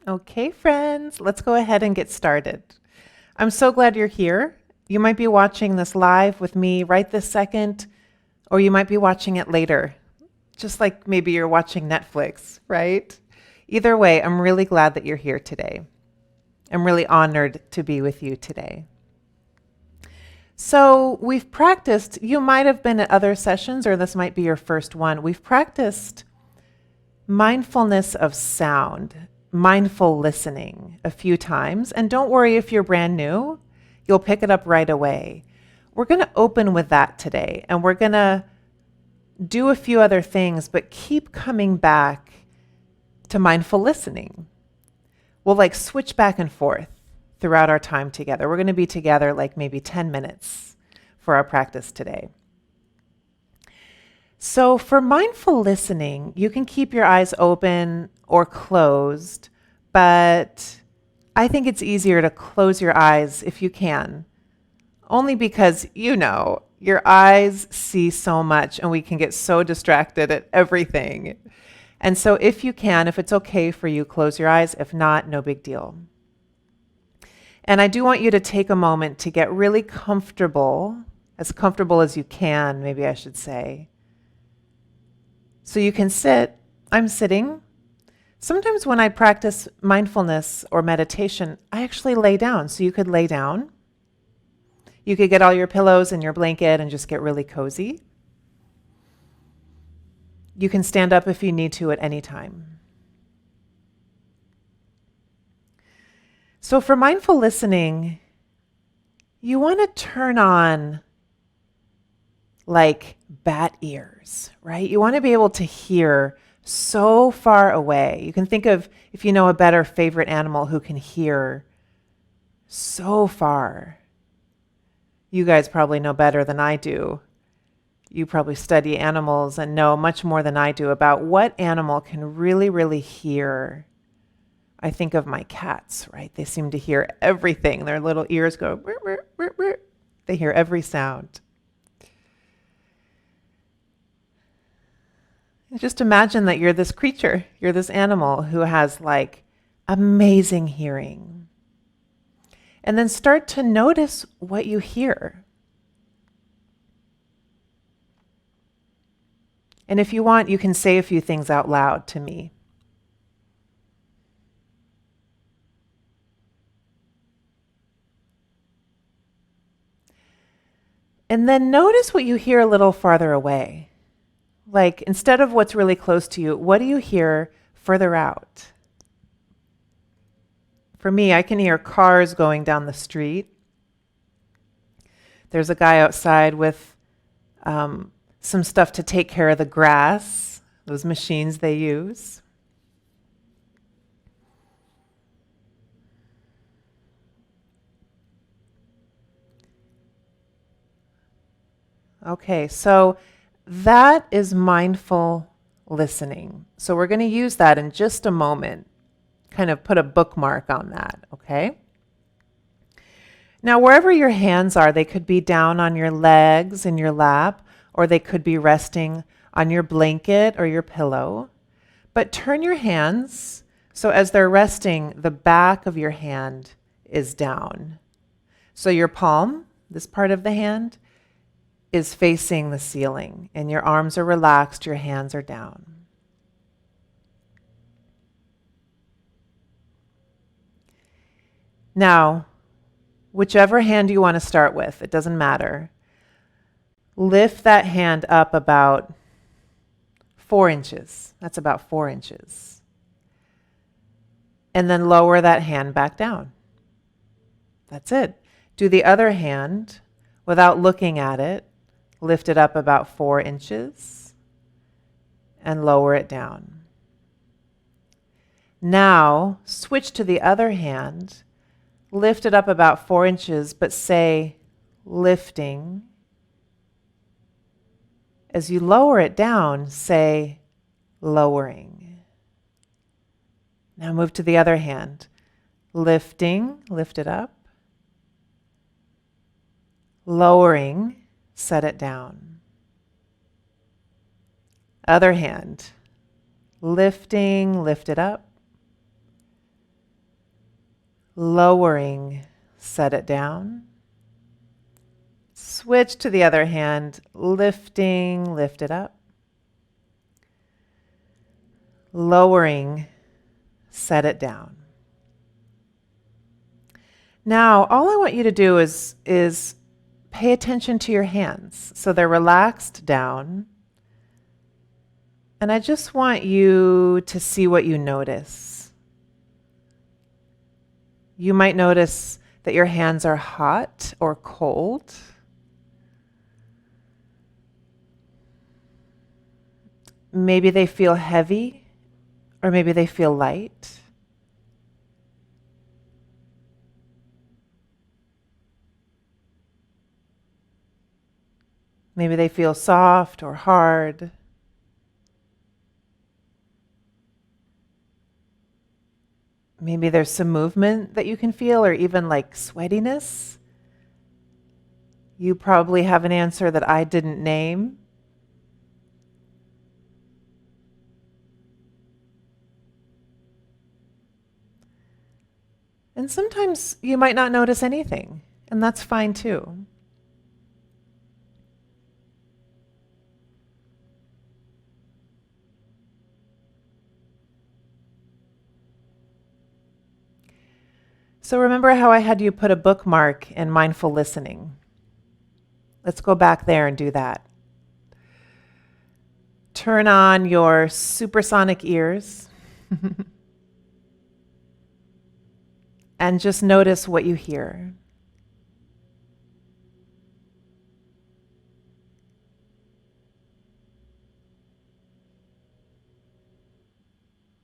Okay, friends, let's go ahead and get started. I'm so glad you're here. You might be watching this live with me right this second, or you might be watching it later, just like maybe you're watching Netflix, right? Either way, I'm really glad that you're here today. I'm really honored to be with you today. So, we've practiced, you might have been at other sessions, or this might be your first one. We've practiced mindfulness of sound, mindful listening a few times. And don't worry if you're brand new, you'll pick it up right away. We're going to open with that today, and we're going to do a few other things, but keep coming back to mindful listening. We'll switch back and forth throughout our time together. We're going to be together maybe 10 minutes for our practice today. So for mindful listening, you can keep your eyes open or closed, but I think it's easier to close your eyes if you can, only because your eyes see so much and we can get so distracted at everything. And so if you can, if it's okay for you, close your eyes. If not, no big deal. And I do want you to take a moment to get really comfortable as you can, maybe I should say. So you can sit. I'm sitting. Sometimes when I practice mindfulness or meditation, I actually lay down. So you could lay down. You could get all your pillows and your blanket and just get really cozy. You can stand up if you need to at any time. So for mindful listening, you want to turn on bat ears, right? You want to be able to hear so far away. You can think of, if you know a better favorite animal who can hear so far. You guys probably know better than I do. You probably study animals and know much more than I do about what animal can really, really hear. I think of my cats, right? They seem to hear everything. Their little ears go, burr, burr, burr, burr. They hear every sound. And just imagine that you're this creature, you're this animal who has amazing hearing. And then start to notice what you hear. And if you want, you can say a few things out loud to me. And then notice what you hear a little farther away. Instead of what's really close to you, what do you hear further out? For me, I can hear cars going down the street. There's a guy outside with some stuff to take care of the grass, those machines they use. Okay, so that is mindful listening. So we're going to use that in just a moment. Kind of put a bookmark on that, okay? Now, wherever your hands are, they could be down on your legs in your lap, or they could be resting on your blanket or your pillow. But turn your hands so as they're resting, the back of your hand is down. So your palm, this part of the hand, is facing the ceiling, and your arms are relaxed, your hands are down. Now, whichever hand you want to start with, it doesn't matter. Lift that hand up about 4 inches. That's about 4 inches. And then lower that hand back down. That's it. Do the other hand without looking at it. Lift it up about 4 inches and lower it down. Now, switch to the other hand. Lift it up about 4 inches, but say lifting. As you lower it down, say lowering. Now move to the other hand. Lifting, lift it up. Lowering, set it down. Other hand. Lifting, lift it up. Lowering, set it down. Switch to the other hand, lifting, lift it up. Lowering, set it down. Now, all I want you to do is pay attention to your hands. So they're relaxed down. And I just want you to see what you notice. You might notice that your hands are hot or cold. Maybe they feel heavy, or maybe they feel light. Maybe they feel soft or hard. Maybe there's some movement that you can feel, or even like sweatiness. You probably have an answer that I didn't name. And sometimes you might not notice anything, and that's fine too. So remember how I had you put a bookmark in mindful listening? Let's go back there and do that. Turn on your supersonic ears and just notice what you hear.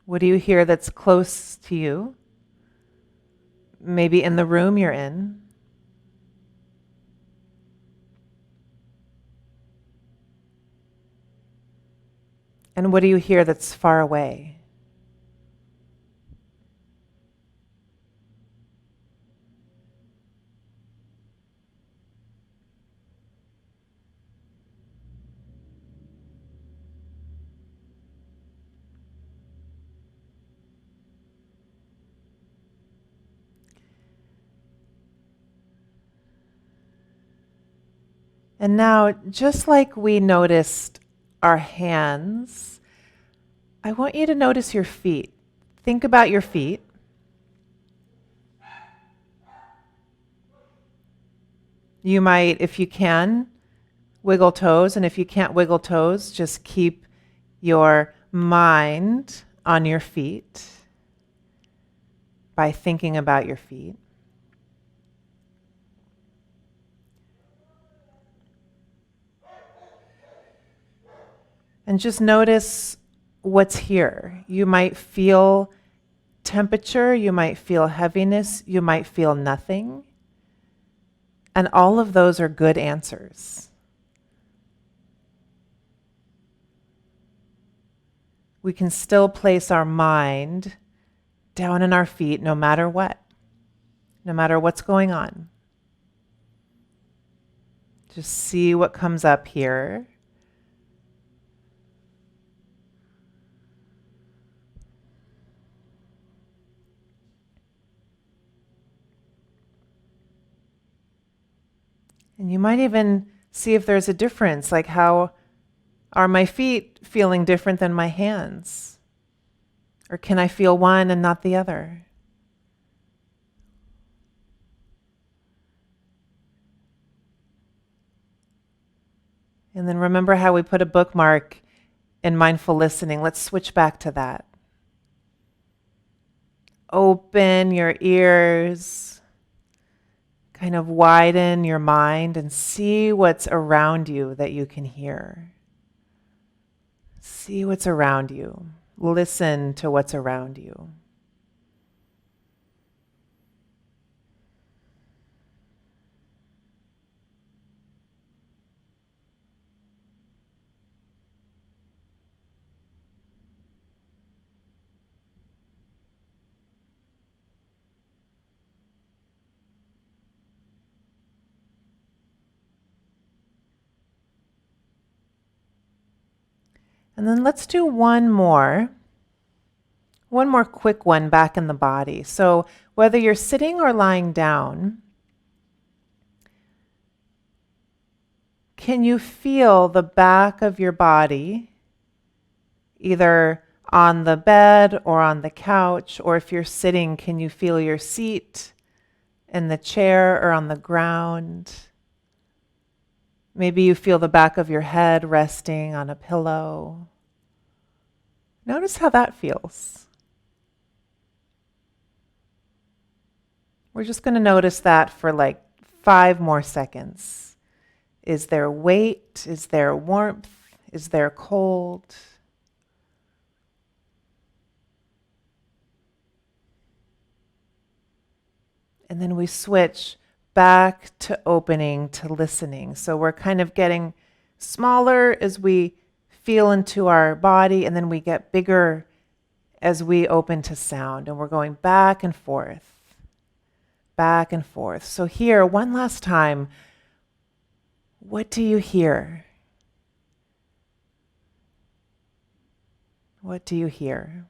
What do you hear that's close to you? Maybe in the room you're in. And what do you hear that's far away? And now, just like we noticed our hands, I want you to notice your feet. Think about your feet. You might, if you can, wiggle toes, and if you can't wiggle toes, just keep your mind on your feet by thinking about your feet. And just notice what's here. You might feel temperature, you might feel heaviness, you might feel nothing. And all of those are good answers. We can still place our mind down in our feet no matter what, no matter what's going on. Just see what comes up here. And you might even see if there's a difference, like how are my feet feeling different than my hands? Or can I feel one and not the other? And then remember how we put a bookmark in mindful listening. Let's switch back to that. Open your ears, kind of widen your mind and see what's around you that you can hear. See what's around you. Listen to what's around you. And then let's do one more One more quick one back in the body. So whether you're sitting or lying down, can you feel the back of your body, either on the bed or on the couch, or if you're sitting, can you feel your seat in the chair or on the ground? Maybe you feel the back of your head resting on a pillow. Notice how that feels. We're just going to notice that for like 5 more seconds. Is there weight? Is there warmth? Is there cold? And then we switch back to opening, to listening. So we're kind of getting smaller as we feel into our body, and then we get bigger as we open to sound. And we're going back and forth, back and forth. So here, one last time, what do you hear? What do you hear?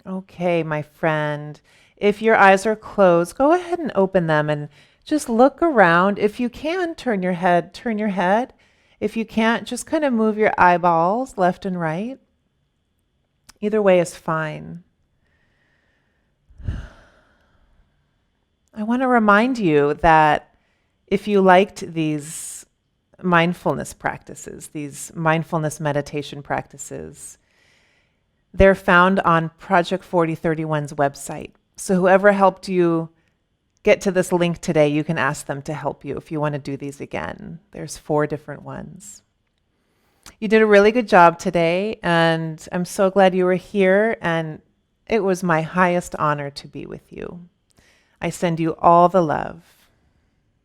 Okay, my friend, if your eyes are closed, go ahead and open them and just look around. If you can, turn your head, turn your head. If you can't, just kind of move your eyeballs left and right. Either way is fine. I want to remind you that if you liked these mindfulness practices, these mindfulness meditation practices, they're found on Project 4031's website. So whoever helped you get to this link today, you can ask them to help you if you want to do these again. There's 4 different ones. You did a really good job today, and I'm so glad you were here, and it was my highest honor to be with you. I send you all the love.